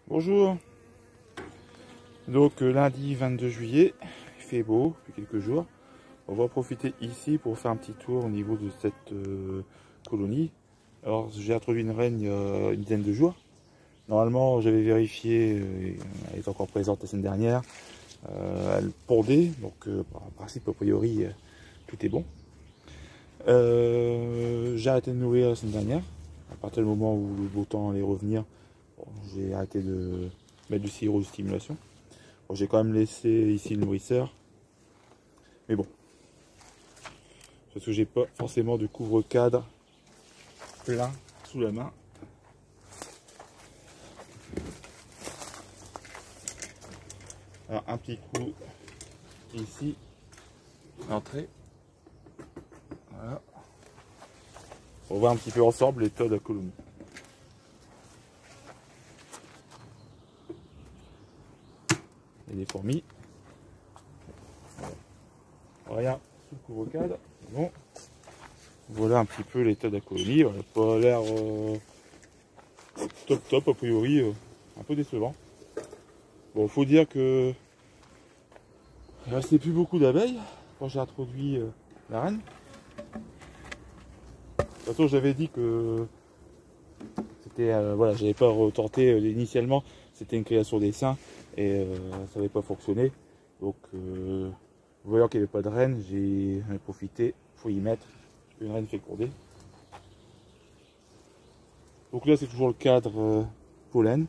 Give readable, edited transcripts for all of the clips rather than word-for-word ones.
Bonjour. Donc lundi 22 juillet, il fait beau depuis quelques jours. On va profiter ici pour faire un petit tour au niveau de cette colonie. Alors j'ai introduit une reine il y a une dizaine de jours. Normalement j'avais vérifié, elle est encore présente la semaine dernière. Elle pondait, donc en principe a priori tout est bon. J'ai arrêté de nourrir la semaine dernière. À partir du moment où le beau temps allait revenir, bon, j'ai arrêté de mettre du sirop de stimulation. Bon, j'ai quand même laissé ici le nourrisseur. Mais bon. Parce que j'ai pas forcément de couvre-cadre plein sous la main. Alors un petit coup ici. L'entrée. Voilà. On voit un petit peu ensemble l'état de la colonie. Et des fourmis. Rien sous le couvre-cadre. Bon. Voilà un petit peu l'état de la colonie. Elle n'a pas l'air top a priori. Un peu décevant. Bon, faut dire que il ne restait plus beaucoup d'abeilles quand j'ai introduit la reine. De toute façon, j'avais dit que c'était voilà, j'avais pas retenté initialement, c'était une création des seins et ça n'avait pas fonctionné. Donc, voyant qu'il n'y avait pas de reine, j'en ai profité pour y mettre une reine fécondée. Donc là, c'est toujours le cadre pollen.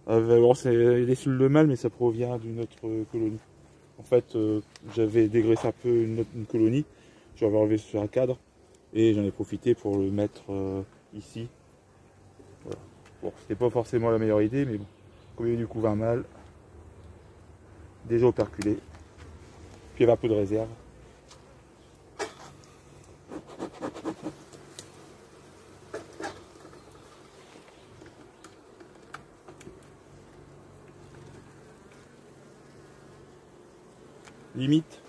Bon, il est sur le mâle, mais ça provient d'une autre colonie. En fait, j'avais dégraissé un peu une colonie, j'avais enlevé sur un cadre et j'en ai profité pour le mettre ici. Voilà. Bon, c'était pas forcément la meilleure idée, mais bon, comme il y avait du couvain mâle, déjà operculé, puis il y avait un peu de réserve. Limite,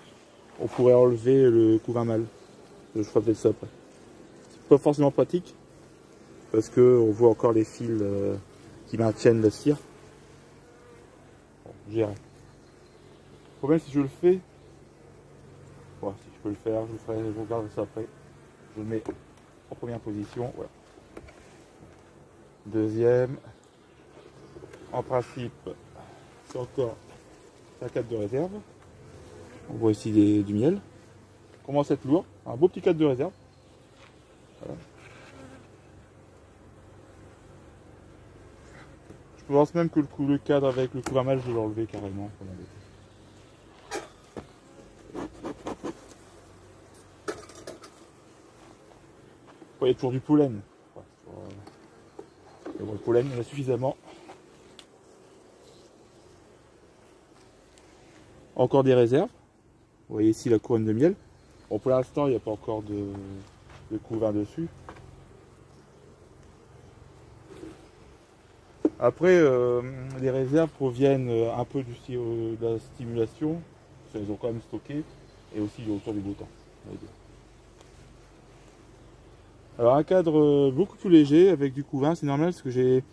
on pourrait enlever le couvain mâle. Je ferai peut-être ça après. C'est pas forcément pratique parce que on voit encore les fils qui maintiennent la cire. Bon, j'irai. Le problème, si je le fais, bon, si je peux le faire, je le ferai, je regarde ça après. Je le mets en première position. Voilà. Deuxième. En principe, c'est encore un cadre de réserve. On voit ici du miel. Commence à être lourd. Un beau petit cadre de réserve. Voilà. Je pense même que le cadre avec le couvain mâle, je vais l'enlever carrément. Il y a toujours du pollen. Mais bon, le pollen, il y en a suffisamment. Encore des réserves. Vous voyez ici la couronne de miel. Bon, pour l'instant, il n'y a pas encore de couvain dessus. Après, les réserves proviennent un peu de la stimulation. Elles ont quand même stocké. Et aussi autour du beau temps. Alors un cadre beaucoup plus léger avec du couvain, c'est normal parce que j'ai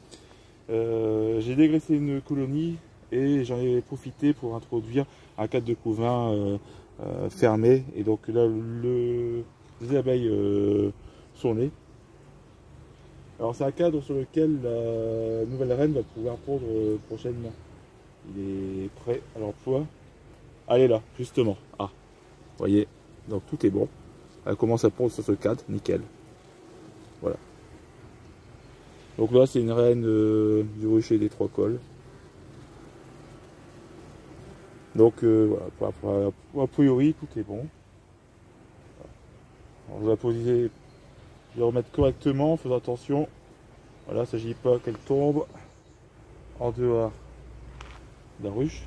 dégraissé une colonie et j'en ai profité pour introduire un cadre de couvain fermé. Et donc là, les abeilles sont nées. Alors c'est un cadre sur lequel la nouvelle reine va pouvoir pondre prochainement. Il est prêt à l'emploi. Elle est là, justement. Ah, vous voyez, donc tout est bon. Elle commence à pondre sur ce cadre, nickel. Voilà. Donc là, c'est une reine du rucher des trois cols. Donc voilà, a priori, tout est bon. Alors, je vais remettre correctement, en faisant attention. Voilà, il ne s'agit pas qu'elle tombe en dehors de la ruche.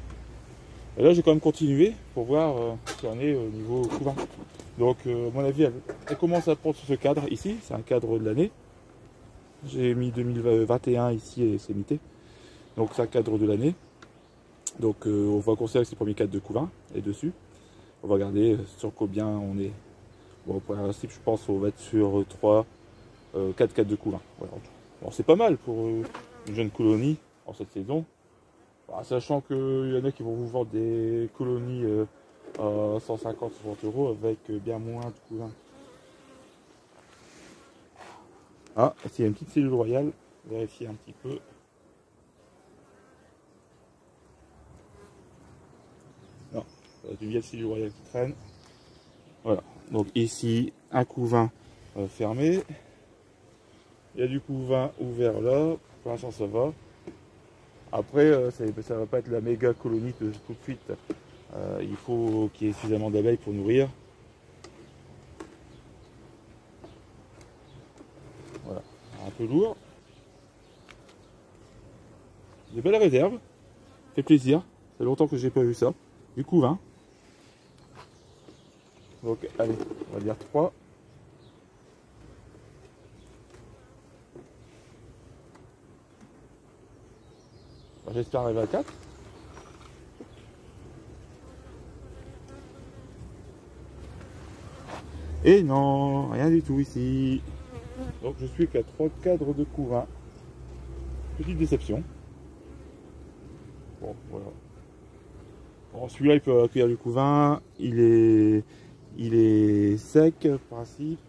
Et là, j'ai quand même continué pour voir ce qu'il y en est au niveau couvain. Donc, à mon avis, elle commence à prendre sur ce cadre ici. C'est un cadre de l'année. J'ai mis 2021 ici et c'est mité. Donc, c'est un cadre de l'année. Donc, on va considérer que c'est le premier cadre de couvain et dessus. On va regarder sur combien on est. Bon, pour principe, je pense qu'on va être sur 4 cadres de couvain. Voilà. Bon, c'est pas mal pour une jeune colonie. en cette saison. Bah, sachant qu'il y en a qui vont vous vendre des colonies à 150-160 € avec bien moins de couvain. Ah, c'est une petite cellule royale, vérifier un petit peu. Non, c'est une vieille cellule royale qui traîne. Voilà, donc ici un couvain fermé. Il y a du couvain ouvert là, pour l'instant ça va. Après, ça ne va pas être la méga colonie de tout de suite. Il faut qu'il y ait suffisamment d'abeilles pour nourrir. Voilà, un peu lourd. Des belles réserves. Fait plaisir. Ça fait longtemps que j'ai pas vu ça. Du couvain. Donc allez, on va dire 3. J'espère arriver à 4. Et non, rien du tout ici. Donc je suis qu'à 3 cadres de couvain. Petite déception. Bon, voilà. Bon, celui-là, il peut accueillir du couvain. Il est sec, principe.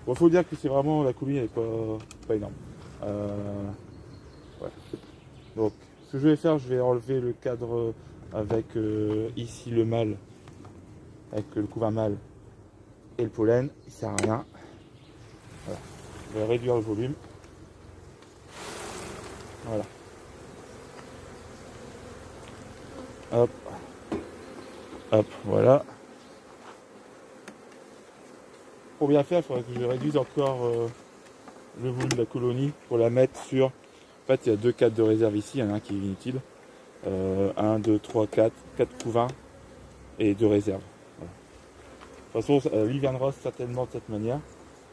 Bon, faut dire que c'est vraiment, la colonie n'est pas énorme. Ouais. Donc, ce que je vais faire, je vais enlever le cadre avec ici le mâle, avec le couvain mâle et le pollen. Il sert à rien. Voilà. Je vais réduire le volume. Voilà. Hop. Hop, voilà. Pour bien faire, il faudrait que je réduise encore le volume de la colonie pour la mettre sur... En fait, il y a 2 cadres de réserve ici, il y en a un qui est inutile. 1, 2, 3, 4, 4 couvains et 2 réserves. Voilà. De toute façon, lui viendra certainement de cette manière.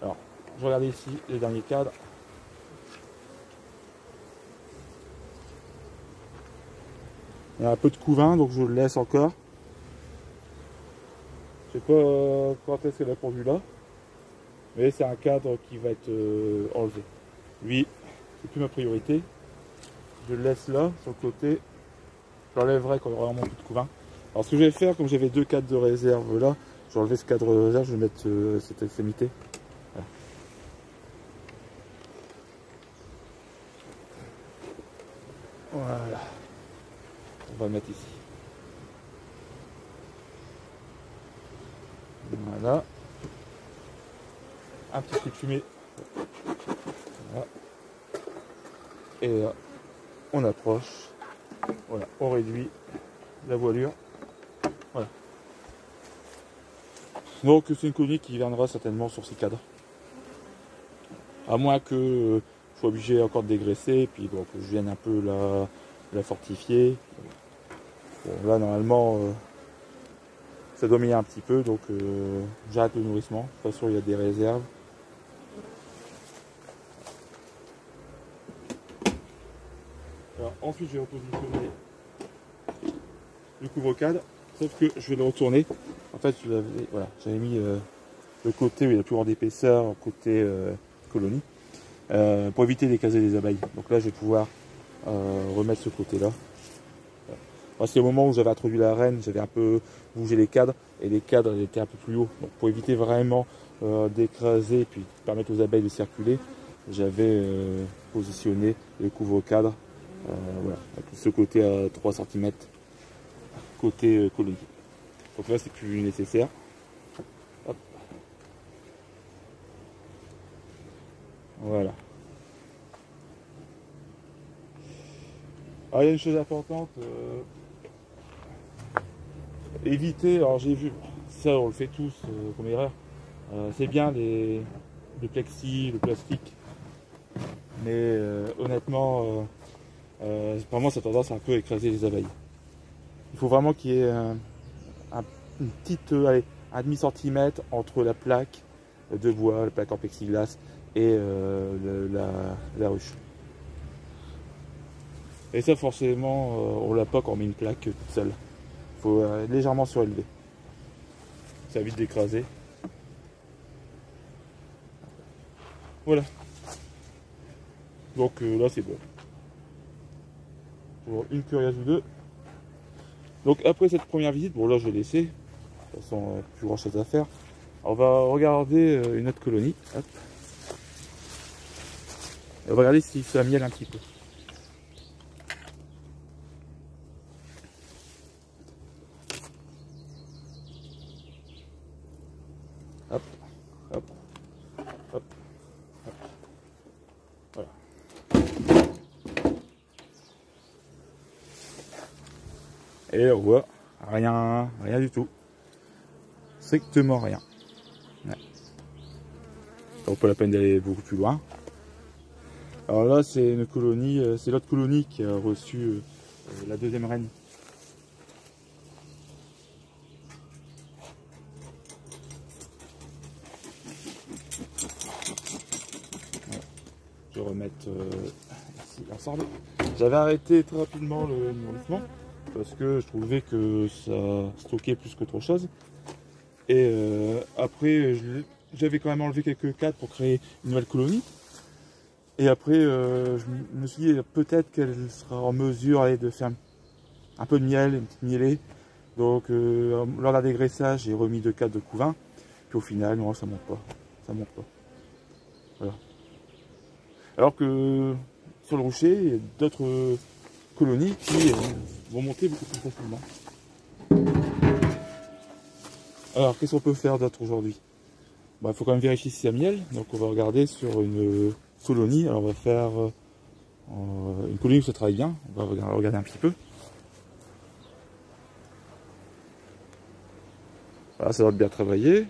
Alors, je regarde ici les derniers cadres. Il y a un peu de couvain, donc je le laisse encore. Je sais pas quand est-ce qu'elle a pourvu là. Mais c'est un cadre qui va être enlevé. Lui, c'est plus ma priorité. Je le laisse là, sur le côté. Je l'enlèverai quand il y aura vraiment plus de couvain. Alors ce que je vais faire, comme j'avais 2 cadres de réserve là, je vais enlever ce cadre de réserve, je vais mettre cette extrémité. Voilà. Voilà. On va le mettre ici. Voilà. Un petit coup de fumée. Voilà. Et là, on approche. Voilà, on réduit la voilure. Voilà. Donc c'est une colonie qui viendra certainement sur ces cadres. À moins que je sois obligé encore de dégraisser, et puis bon, que je vienne un peu la fortifier. Bon, là normalement ça domine un petit peu, donc j'arrête le nourrissement. De toute façon il y a des réserves. Alors, ensuite je vais repositionner le couvre-cadre, sauf que je vais le retourner. En fait voilà, j'avais mis le côté où il y a le plus grande épaisseur, côté colonie, pour éviter d'écraser les abeilles. Donc là je vais pouvoir remettre ce côté là. C'est au moment où j'avais introduit la reine, j'avais un peu bougé les cadres et les cadres étaient un peu plus hauts. Donc pour éviter vraiment d'écraser et puis permettre aux abeilles de circuler, j'avais positionné le couvre-cadre voilà, avec ce côté à 3 cm côté colonie. Donc là c'est plus nécessaire. Hop. Voilà. Alors, il y a une chose importante. Éviter, alors j'ai vu, ça on le fait tous comme erreur, c'est bien le plexi, le plastique, mais honnêtement, vraiment ça a tendance à un peu écraser les abeilles. Il faut vraiment qu'il y ait une petite, allez, un demi-centimètre entre la plaque de bois, la plaque en plexiglas et la ruche. Et ça forcément, on l'a pas quand on met une plaque toute seule. Il faut légèrement surélever. Ça évite d'écraser. Voilà. Donc là c'est bon. pour une curiace ou deux. Donc après cette première visite, bon là je vais laisser, de toute façon plus grand chose à faire. On va regarder une autre colonie. Hop. Et on va regarder si ça miel un petit peu. Hop, hop, hop, hop. Voilà. Et on voit rien, rien du tout. Strictement rien. Ouais. Ça vaut pas la peine d'aller beaucoup plus loin. Alors là, c'est une colonie, c'est l'autre colonie qui a reçu la deuxième reine. Voilà. Je vais remettre ici l'ensemble. J'avais arrêté très rapidement le nourrissement parce que je trouvais que ça stockait plus qu'autre chose. Et après, j'avais quand même enlevé quelques cadres pour créer une nouvelle colonie. Et après, je me suis dit peut-être qu'elle sera en mesure de faire un peu de miel, une petite mielée. Donc, lors d'un dégraissage, j'ai remis 2 cadres de couvain. Puis au final, non, ça monte pas. Ça monte pas. Voilà. Alors que sur le rocher, il y a d'autres colonies qui vont monter beaucoup plus facilement. Alors, qu'est-ce qu'on peut faire d'autre aujourd'hui? Il faut quand même vérifier si c'est miel. Donc, on va regarder sur une colonie. Alors, on va faire une colonie où ça travaille bien. On va regarder un petit peu. Voilà, ça doit bien travailler.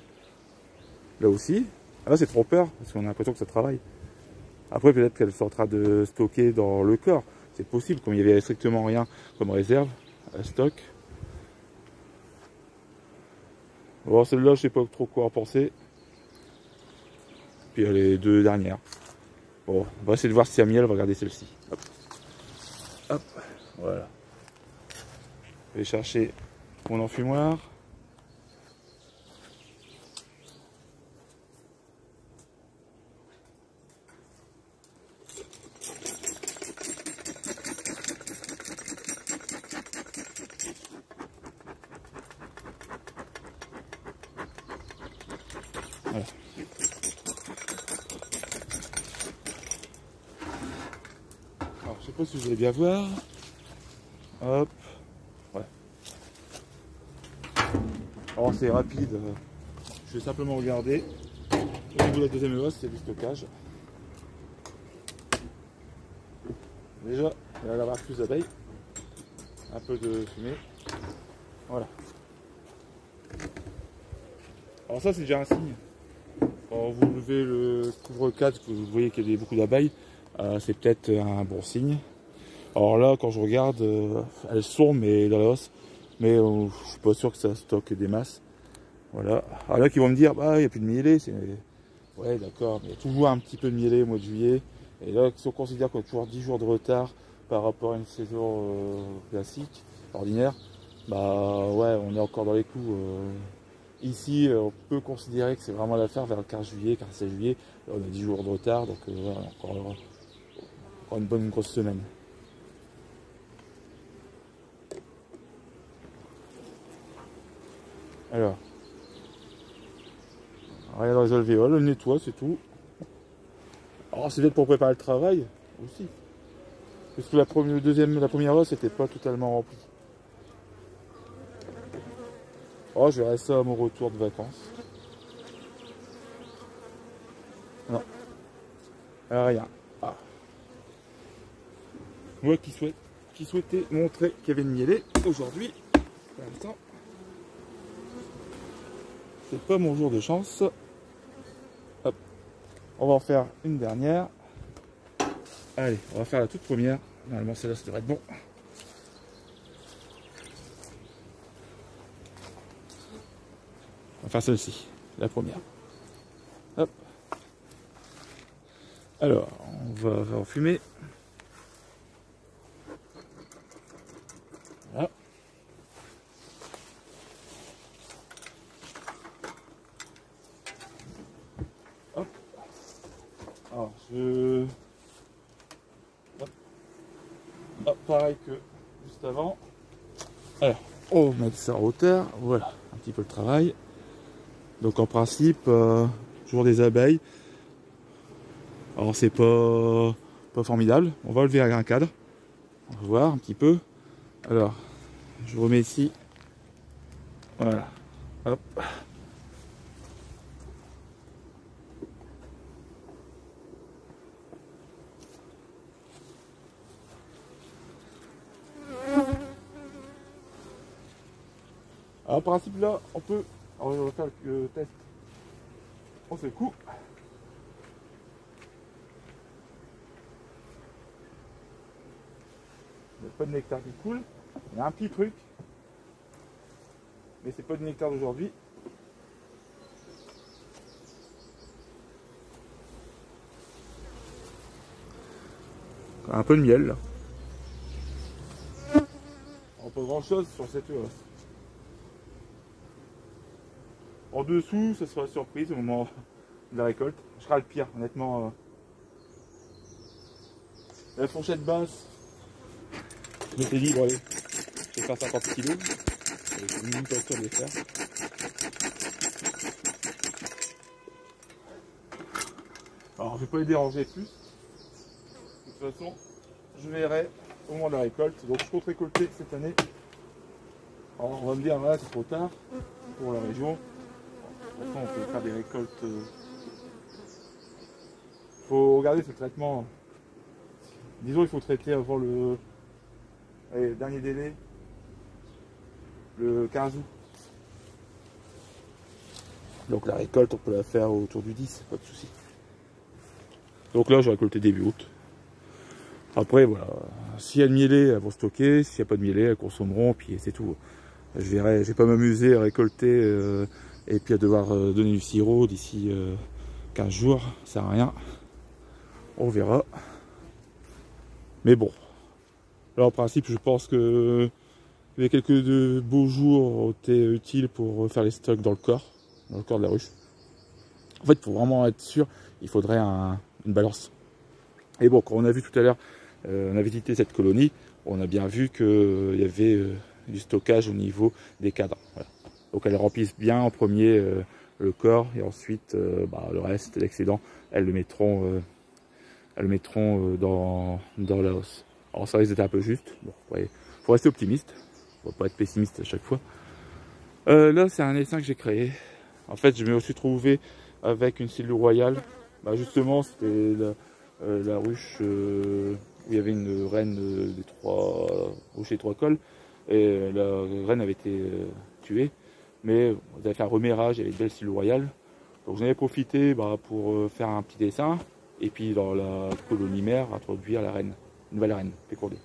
Là aussi. Là, c'est trop peur parce qu'on a l'impression que ça travaille. Après, peut-être qu'elle sera en train de stocker dans le corps. C'est possible, comme il n'y avait strictement rien comme réserve à stock. Bon, celle-là, je sais pas trop quoi en penser. Puis les 2 dernières. Bon, on va essayer de voir si y a miel, on va regarder celle-ci. Hop. Hop, voilà. Je vais chercher mon enfumoir. Voilà. Alors, je sais pas si vous allez bien voir. Hop. Ouais. Alors c'est rapide. Je vais simplement regarder. Au niveau de la deuxième hausse, c'est du stockage. Déjà, il va y avoir plus d'abeilles. Un peu de fumée. Voilà. Alors ça, c'est déjà un signe. Quand vous levez le couvre-cadre, que vous voyez qu'il y a beaucoup d'abeilles, c'est peut-être un bon signe. Alors là, quand je regarde, elles sont mais dans la hausse, mais je suis pas sûr que ça stocke des masses. Voilà. Alors là, qui vont me dire, bah, il n'y a plus de mielé. Ouais, d'accord, mais il y a toujours un petit peu de mielé au mois de juillet. Et là, si on considère qu'on a toujours 10 jours de retard par rapport à une saison classique, ordinaire, bah ouais, on est encore dans les clous. Ici, on peut considérer que c'est vraiment l'affaire vers le 15 juillet, 15 juillet. Là, on a 10 jours de retard, donc voilà, encore une bonne grosse semaine. Alors, rien dans les alvéoles, on le nettoie, c'est tout. Alors, c'est peut-être pour préparer le travail aussi. Parce que la première hausse n'était pas totalement remplie. Oh, je verrai ça à mon retour de vacances. Non. Rien. Ah. Moi qui souhaitais montrer qu'il y avait une mielée aujourd'hui, pour l'instant, c'est pas mon jour de chance. Hop. On va en faire une dernière. Allez, on va faire la toute première. Normalement, celle-là, ça devrait être bon. On va faire celle-ci, la première. Hop. Alors, on va enfumer. Voilà. Hop. Alors, hop. Hop. Hop, pareil que juste avant. Alors, on va mettre ça en hauteur. Voilà, un petit peu le travail. Donc en principe, toujours des abeilles. Alors c'est pas formidable. On va lever avec un cadre. On va voir un petit peu. Alors, je remets ici. Voilà. Hop. Alors, en principe là, on peut. Alors, on va faire le test. On secoue. Il n'y a pas de nectar qui coule. Il y a un petit truc. Mais c'est pas du nectar d'aujourd'hui. Un peu de miel là. Alors, pas grand chose sur cette hausse. En dessous, ce sera la surprise au moment de la récolte. Je serai le pire, honnêtement. La fourchette basse, je m'étais dit, bon allez, je vais faire 50 kg. C'est une minute de les faire. Alors, je vais pas les déranger plus. De toute façon, je verrai au moment de la récolte. Donc, je compte récolter cette année. Alors, on va me dire, voilà, c'est trop tard pour la région. Pourtant, on peut faire des récoltes. Faut regarder ce traitement. Disons, il faut traiter avant le dernier délai, le 15 août. Donc la récolte, on peut la faire autour du 10, pas de souci. Donc là, j'ai récolté début août. Après, voilà, s'il y a de mielé, elles vont stocker. S'il n'y a pas de mielé, elles consommeront, puis c'est tout. Je vais pas m'amuser à récolter et puis à devoir donner du sirop d'ici 15 jours. Ça sert à rien. On verra. Mais bon, là en principe, je pense que les quelques beaux jours ont été utiles pour faire les stocks dans le corps de la ruche. En fait, pour vraiment être sûr, il faudrait une balance. Et bon, quand on a vu tout à l'heure, on a visité cette colonie, on a bien vu qu'il y avait du stockage au niveau des cadres. Voilà. Donc elles remplissent bien en premier le corps et ensuite le reste, l'excédent, elles le mettront dans la hausse. Alors ça risque d'être un peu juste. Bon, ouais, faut rester optimiste. On va pas être pessimiste à chaque fois. Là, c'est un essaim que j'ai créé. En fait, je me suis trouvé avec une cellule royale. Bah, justement, c'était la ruche où il y avait une reine des trois ruches des trois cols. Et la reine avait été tuée. Mais on avait fait un remérage, il y avait une belle cellule royale. Donc j'en ai profité pour faire un petit dessin. Et puis dans la colonie mère, introduire la reine, une nouvelle reine fécondée.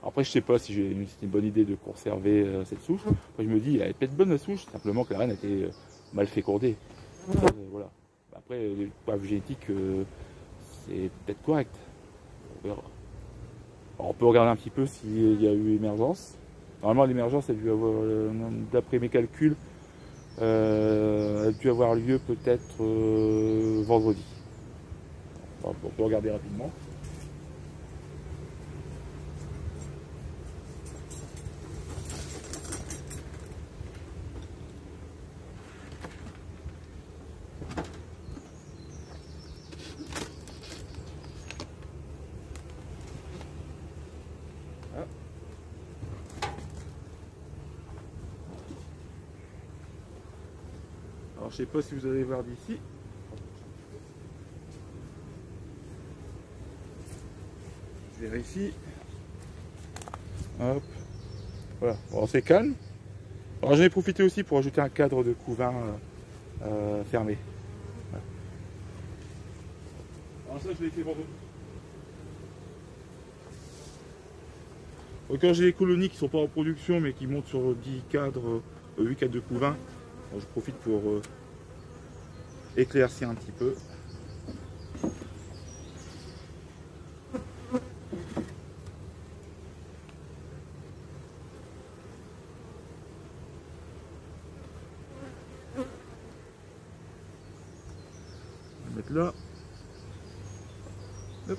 Après, je sais pas si c'est une bonne idée de conserver cette souche. Après, je me dis, elle est peut-être bonne la souche, simplement que la reine a été mal fécondée. Voilà. Après, du point de vue génétique, c'est peut-être correct. On verra. Alors, on peut regarder un petit peu s'il y a eu émergence. Normalement, l'émergence a dû avoir, d'après mes calculs, a dû avoir lieu peut-être vendredi. On peut regarder rapidement. Ah. Alors je sais pas si vous allez voir d'ici. Je vérifie. Hop. Voilà. Bon, c'est calme. Alors j'en ai profité aussi pour ajouter un cadre de couvain fermé. Voilà. Alors ça je l'ai fait vendredi. Quand j'ai les colonies qui ne sont pas en production mais qui montent sur 10 cadres, 8 cadres de couvain, je profite pour éclaircir un petit peu. On va mettre là. Hop.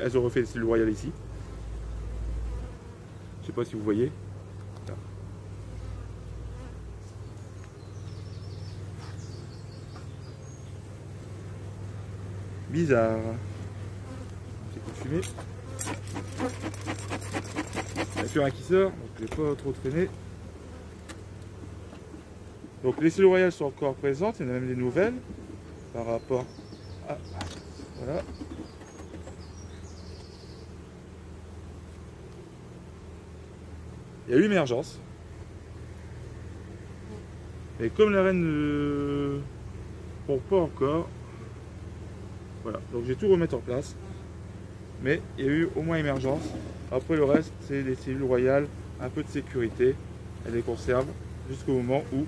Elles ont refait les cellules royales ici. Je sais pas si vous voyez. Là. Bizarre. Un petit coup de fumée. Il n'y a plus rien qui sort, donc je vais pas trop traîner. Donc les cellules royales sont encore présentes, il y en a même des nouvelles par rapport à... Voilà. Il y a eu émergence. Et comme la reine ne pond pas encore, voilà, donc je vais tout remettre en place. Mais il y a eu au moins émergence. Après le reste, c'est des cellules royales, un peu de sécurité. Elle les conserve jusqu'au moment où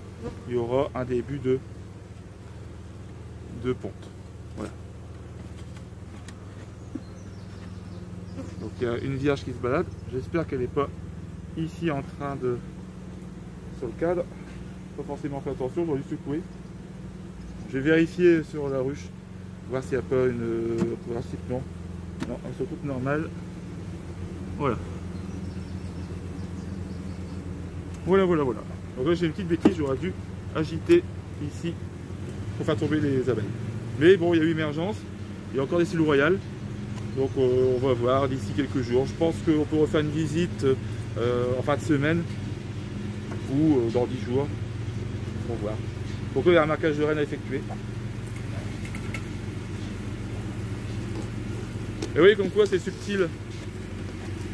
il y aura un début de ponte. Voilà. Donc il y a une vierge qui se balade. J'espère qu'elle n'est pas ici en train de... sur le cadre. Pas forcément fait attention, je vais lui secouer. Je vais vérifier sur la ruche, voir s'il n'y a pas une principe. Non, elles sont toutes normales. Voilà. Voilà. Donc là j'ai une petite bêtise, j'aurais dû agiter ici pour faire tomber les abeilles. Mais bon, il y a eu émergence, il y a encore des cellules royales. Donc on va voir d'ici quelques jours. Je pense qu'on peut refaire une visite en fin de semaine ou dans 10 jours. On va voir. Donc là il y a un marquage de reine à effectuer. Et oui, comme quoi c'est subtil.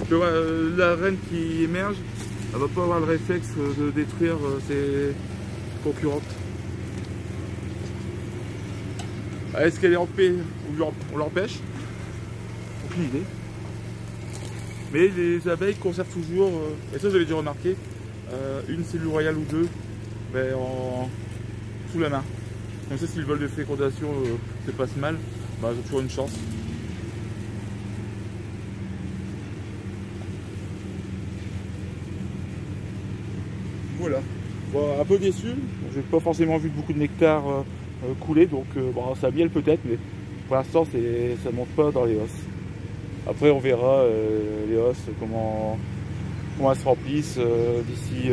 Que la reine qui émerge, elle va pas avoir le réflexe de détruire ses concurrentes. Est-ce qu'elle est en paix ou on l'empêche? Aucune idée. Mais les abeilles conservent toujours, et ça j'avais déjà remarqué, une cellule royale ou deux sous la main. Comme ça, si le vol de fécondation se passe mal, bah, j'ai toujours une chance. Voilà. Bon, un peu déçu, j'ai pas forcément vu beaucoup de nectar couler, donc bon, ça miel peut-être, mais pour l'instant ça monte pas dans les os. Après on verra les os, comment elles se remplissent d'ici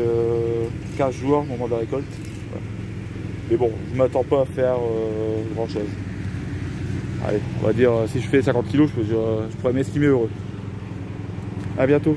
15 jours au moment de la récolte. Voilà. Mais bon, je m'attends pas à faire grand chose. Allez, on va dire si je fais 50 kg, je pourrais m'estimer heureux. À bientôt.